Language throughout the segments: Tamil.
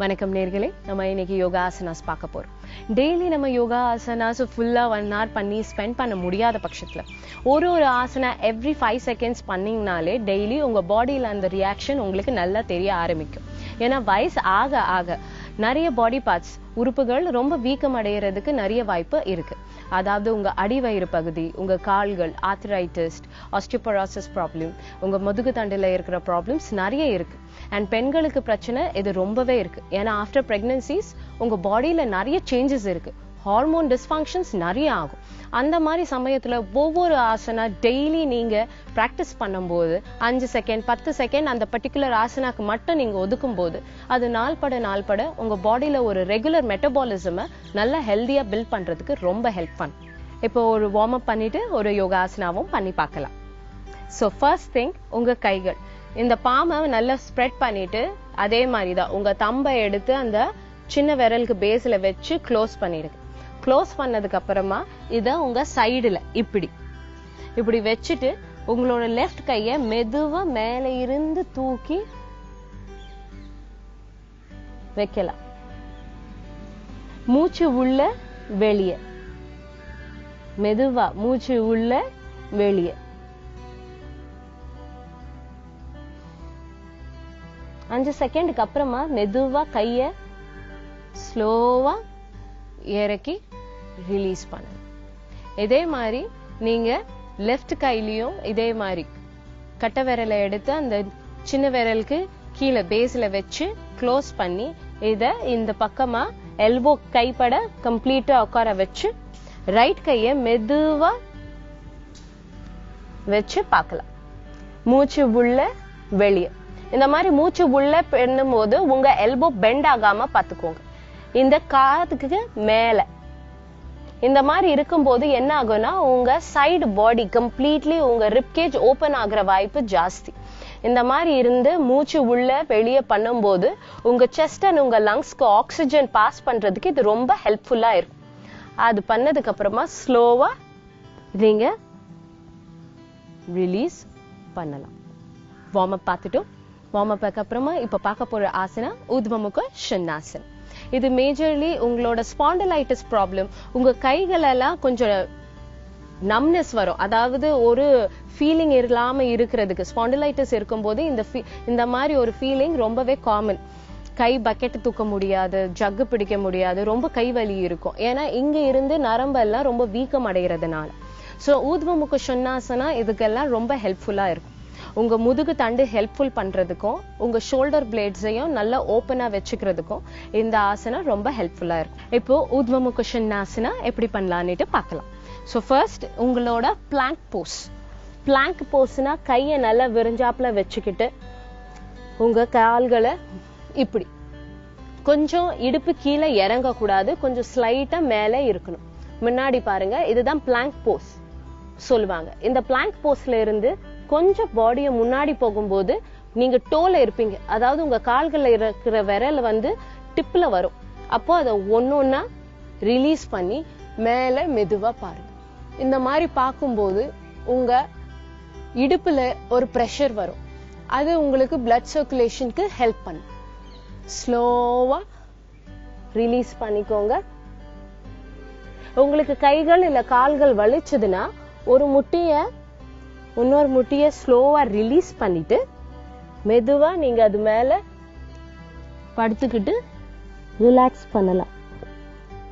வணக்கம் நேர்களே, நம்ம இன்னைக்கு யோகா ஆசனாஸ் பார்க்க போறோம். டெய்லி நம்ம யோகா ஆசனாஸ் ஃபுல்லா 1 hour பண்ணி ஸ்பெண்ட் பண்ண முடியாத பட்சத்துல ஒரு ஆசனா எவ்ரி 5 seconds பண்ணீங்கனாலே டெய்லி உங்க பாடியில அந்த ரியாக்ஷன் உங்களுக்கு நல்லா தெரிய ஆரம்பிக்கும். ஏன்னா வயசு ஆக ஆக நிறைய பாடி பார்ட்ஸ் உறுப்புகள் ரொம்ப வீக்கம் அடைகிறதுக்கு நிறைய வாய்ப்பு இருக்கு. அதாவது உங்க அடிவயிறு பகுதி, உங்க கால்கள், ஆர்த்ரைட்டிஸ், ஆஸ்டியோபோரோசிஸ் ப்ராப்ளம், உங்க முதுகு தண்டுல இருக்கிற ப்ராப்ளம்ஸ் நிறைய இருக்கு. அண்ட் பெண்களுக்கு பிரச்சனை இது ரொம்பவே இருக்கு. ஏன்னா ஆஃப்டர் பிரெக்னன்சிஸ் உங்க பாடியில நிறைய சேஞ்சஸ் இருக்கு, ஹார்மோன் டிஸ்ஃபங்க்ஷன்ஸ் நிறைய ஆகும். அந்த மாதிரி சமயத்துல ஒவ்வொரு ஆசனா டெய்லி நீங்க பிராக்டிஸ் பண்ணும்போது 5 செகண்ட் 10 செகண்ட் அந்த பர்டிகுலர் ஆசனாக்கு மட்டும் நீங்க ஒதுக்கும் போது அது நாள்பட உங்க பாடியில ஒரு ரெகுலர் மெட்டபாலிசமை நல்லா ஹெல்தியா பில்ட் பண்றதுக்கு ரொம்ப ஹெல்ப் பண்ணும். இப்போ ஒரு வார்ம் அப் பண்ணிட்டு ஒரு யோகா ஆசனாவும் பண்ணி பார்க்கலாம். ஸோ ஃபர்ஸ்ட் திங், உங்க கைகள் இந்த பாமை நல்லா ஸ்ப்ரெட் பண்ணிட்டு அதே மாதிரிதான் உங்க தம்பை எடுத்து அந்த சின்ன விரலுக்கு பேஸ்ல வச்சு க்ளோஸ் பண்ணிடுங்க. க்ளோஸ் பண்ணதுக்கு அப்புறமா இத உங்க சைடுல இப்படி வச்சுட்டு உங்களோட லெஃப்ட் கைய மெதுவா மேல இருந்து தூக்கி வைக்கலாம். மூச்சு உள்ள வெளிய, மெதுவா மூச்சு உள்ள வெளிய. 5 செகண்டுக்கு அப்புறமா மெதுவா கைய ஸ்லோவா இறக்கி ரிலீஸ் பண்ணுங்க. இதே மாதிரி நீங்க லெஃப்ட் கையிலயும் இதே மாதிரி கட்டை விரலை எடுத்து அந்த சின்ன விரலுக்கு கீழே பேஸ்ல வச்சு க்ளோஸ் பண்ணி இத இந்த பக்கமா எல்போ கைப்பட கம்ப்ளீட்டா உட்கார வச்சு ரைட் கைய மெதுவா வச்சு பார்க்கலாம். மூச்சு உள்ள வெளியே. இந்த மாதிரி மூச்சு உள்ள பண்ணும் போது உங்க எல்போ பெண்ட் ஆகாம பாத்துக்கோங்க. இந்த காதுக்கு மேல இந்த மாதிரி இருக்கும்போது என்ன ஆகும்னா உங்க சைடு பாடி கம்ப்ளீட்லி உங்க ரிப்கேஜ் ஓபன் ஆகுற வாய்ப்பு ஜாஸ்தி. இந்த மாதிரி இருந்து மூச்சு உள்ள வெளியே பண்ணும்போது உங்க செஸ்ட் அண்ட் உங்க லங்ஸ்க்கு ஆக்சிஜன் பாஸ் பண்றதுக்கு இது ரொம்ப ஹெல்ப்ஃபுல்லா இருக்கும். அது பண்ணதுக்கு அப்புறமா ஸ்லோவா நீங்க ரிலீஸ் பண்ணலாம். வார்ம் அப் பார்த்துட்டோம். வார்ம் அப்புக்கு அப்புறமா இப்ப பார்க்க போற ஆசனா ஊர்த்வமுக ஷன்னாசனம். இது மேஜர்லி உங்களோட ஸ்பாண்டிலைட்டிஸ் ப்ராப்ளம், உங்க கைகள் எல்லாம் கொஞ்சம் நம்னஸ் வரும், அதாவது ஒரு ஃபீலிங் இல்லாம இருக்கிறதுக்கு. ஸ்பாண்டிலைட்டிஸ் இருக்கும்போது இந்த மாதிரி ஒரு ஃபீலிங் ரொம்பவே காமன். கை பக்கெட் தூக்க முடியாது, ஜக்கு பிடிக்க முடியாது, ரொம்ப கை வலி இருக்கும். ஏன்னா இங்க இருந்து நரம்பெல்லாம் ரொம்ப வீக்கம் அடைகிறதுனால. சோ ஊர்த்வமுக ஷன்னாசனா இதுக்கெல்லாம் ரொம்ப ஹெல்ப்ஃபுல்லா இருக்கும். உங்க முதுகு தண்டு ஹெல்ப்ஃபுல் பண்றதுக்கும் உங்க ஷோல்டர் பிளேட்ஸையும் நல்லா ஓப்பனா வச்சுக்கிறதுக்கும் இந்த ஆசனா ரொம்ப ஹெல்ப்ஃபுல்லா இருக்கும். இப்போ ஊர்த்வமுக ஷன்னாசனா எப்படி பண்ணலாம்னுட்டு பார்க்கலாம். ஸோ ஃபர்ஸ்ட் உங்களோட பிளாங்க் போஸ். பிளாங்க் போஸ்னா கையை நல்லா விரிஞ்சாப்புல வச்சுக்கிட்டு உங்க கால்களை இப்படி கொஞ்சம் இடுப்பு கீழே இறங்க கூடாது, கொஞ்சம் ஸ்லைட்டா மேலே இருக்கணும். முன்னாடி பாருங்க, இதுதான் பிளாங்க் போஸ் சொல்லுவாங்க. இந்த பிளாங்க் போஸ்ல இருந்து கொஞ்சம் பாடியை முன்னாடி போகும்போது நீங்க டோல இருப்பீங்க, அதாவது உங்க கால்கள்ல இருக்கிற விரல் டிப்ல வரும். அப்போ அதை ஒன்னொன்னா ரிலீஸ் பண்ணி மேல மெதுவா பாருங்க. இந்த மாதிரி பார்க்கும்போது உங்க இடுப்புல ஒரு பிரஷர் வரும், அது உங்களுக்கு பிளட் சர்க்குலேஷனுக்கு ஹெல்ப் பண்ணும். ஸ்லோவா ரிலீஸ் பண்ணிக்கோங்க. உங்களுக்கு கைகள் இல்ல கால்கள் வலிச்சதுன்னா இன்னொரு முட்டிய ஸ்லோவா ரிலீஸ் பண்ணிட்டு மெதுவா நீங்க அது மேல படுத்துக்கிட்டு ரிலாக்ஸ் பண்ணலாம்.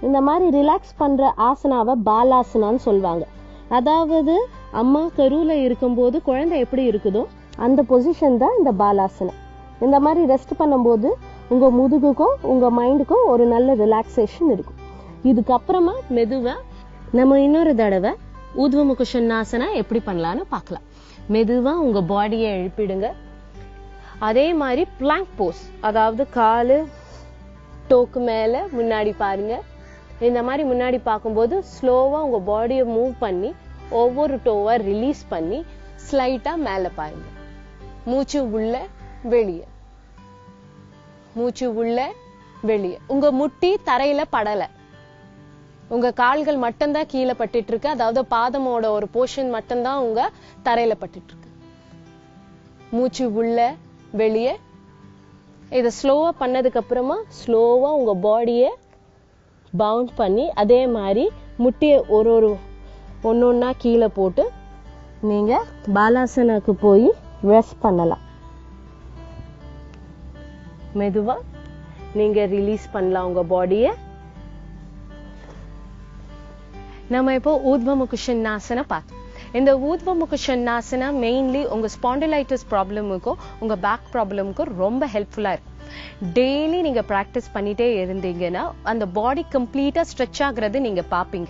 இந்த மாதிரி ரிலாக்ஸ் பண்ற ஆசனாவை பாலாசனான்னு சொல்லுவாங்க. அதாவது அம்மா கருவுல இருக்கும்போது குழந்தை எப்படி இருக்குதோ அந்த பொசிஷன் தான் இந்த பாலாசனம். இந்த மாதிரி ரெஸ்ட் பண்ணும்போது உங்க முதுகுக்கும் உங்க மைண்டுக்கும் ஒரு நல்ல ரிலாக்ஸேஷன் இருக்கும். இதுக்கப்புறமா மெதுவா நம்ம இன்னொரு தடவை ஊர்த்வமுக ஷன்னாசனா எப்படி பண்ணலாம்னு பார்க்கலாம். மெதுவா உங்க பாடியை எழுப்பிடுங்க. அதே மாதிரி பிளாங்க் போஸ், அதாவது காலு டோக்கு மேல முன்னாடி பாருங்க. இந்த மாதிரி முன்னாடி பார்க்கும்போது ஸ்லோவா உங்க பாடியை மூவ் பண்ணி ஒவ்வொரு டோவா ரிலீஸ் பண்ணி ஸ்லைட்டா மேல பாருங்க. மூச்சு உள்ள வெளியே, மூச்சு உள்ள வெளியே. உங்க முட்டி தரையில படல, உங்க கால்கள் மட்டும்தான் கீழே பட்டுட்டு இருக்கு, அதாவது பாதமோட ஒரு போர்ஷன் மட்டும்தான் உங்க தரையில பட்டுட்டு இருக்கு. மூச்சு உள்ள வெளியே, இதை ஸ்லோவா பண்ணதுக்கு அப்புறமா ஸ்லோவா உங்க பாடியை பவுண்ட் பண்ணி அதே மாதிரி முட்டியை ஒன்னொன்னா கீழே போட்டு நீங்க பாலாசனாக்கு போய் ரெஸ்ட் பண்ணலாம். மெதுவா நீங்க ரிலீஸ் பண்ணலாம் உங்க பாடியை. நம்ம இப்போ ஊர்த்வமுக ஷண்ணாசனா பார்த்தோம். இந்த ஊர்த்வமுக ஷண்ணாசனா மெயின்லி உங்க ஸ்பாண்டிலைட்டிஸ் ப்ராப்ளமுக்கும் உங்க பேக் ப்ராப்ளமுக்கும் ரொம்ப ஹெல்ப்ஃபுல்லா இருக்கும். டெய்லி நீங்க பிராக்டிஸ் பண்ணிட்டே இருந்தீங்கன்னா அந்த பாடி கம்ப்ளீட்டா ஸ்ட்ரெச் ஆகுறது நீங்க பாப்பீங்க.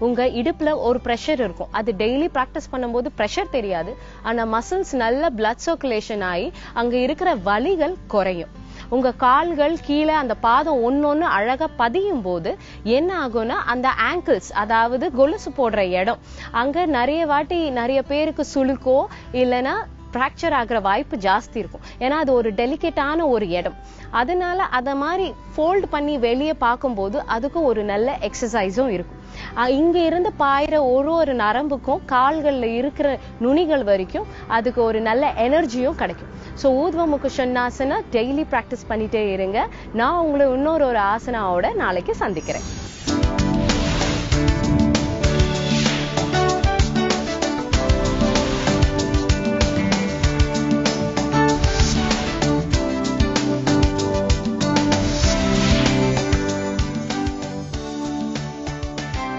உங்க இடுப்புல ஒரு ப்ரெஷர் இருக்கும், அது டெய்லி பிராக்டிஸ் பண்ணும்போது ப்ரெஷர் தெரியாது, ஆனா மசில்ஸ் நல்ல பிளட் சர்க்குலேஷன் ஆகி அங்க இருக்கிற வலிகள் குறையும். உங்க கால்கள் கீழே அந்த பாதம் ஒன்னொன்னு அழகா பதியும் போது என்ன ஆகும்னா அந்த ஆங்கிள்ஸ், அதாவது கொலுசு போடுற இடம், அங்க நிறைய பேருக்கு சுளுக்கோ இல்லைன்னா பிராக்சர் ஆகிற வாய்ப்பு ஜாஸ்தி இருக்கும். ஏன்னா அது ஒரு டெலிகேட்டான ஒரு இடம். அதனால அத மாதிரி ஃபோல்ட் பண்ணி வெளியே பார்க்கும்போது அதுக்கு ஒரு நல்ல எக்ஸசைஸும் இருக்கும். இங்க இருந்து பாயிற ஒரு நரம்புக்கும் கால்கள்ல இருக்கிற நுனிகள் வரைக்கும் அதுக்கு ஒரு நல்ல எனர்ஜியும் கிடைக்கும். ஸோ ஊர்த்வமுக ஷண்ணாசனா டெய்லி பிராக்டிஸ் பண்ணிட்டே இருங்க. நான் உங்களை இன்னொரு ஆசனாவோட நாளைக்கு சந்திக்கிறேன்.